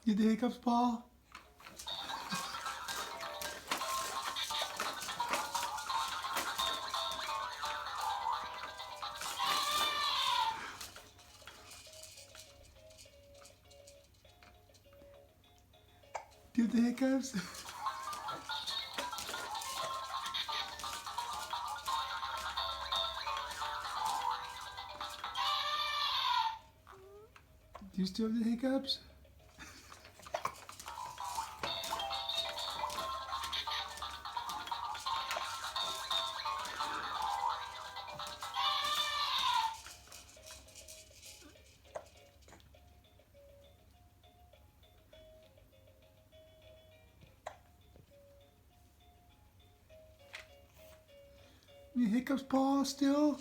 Get the hiccups, Paul? Get the hiccups? Do you still have the hiccups? Any hiccups, Paul, still?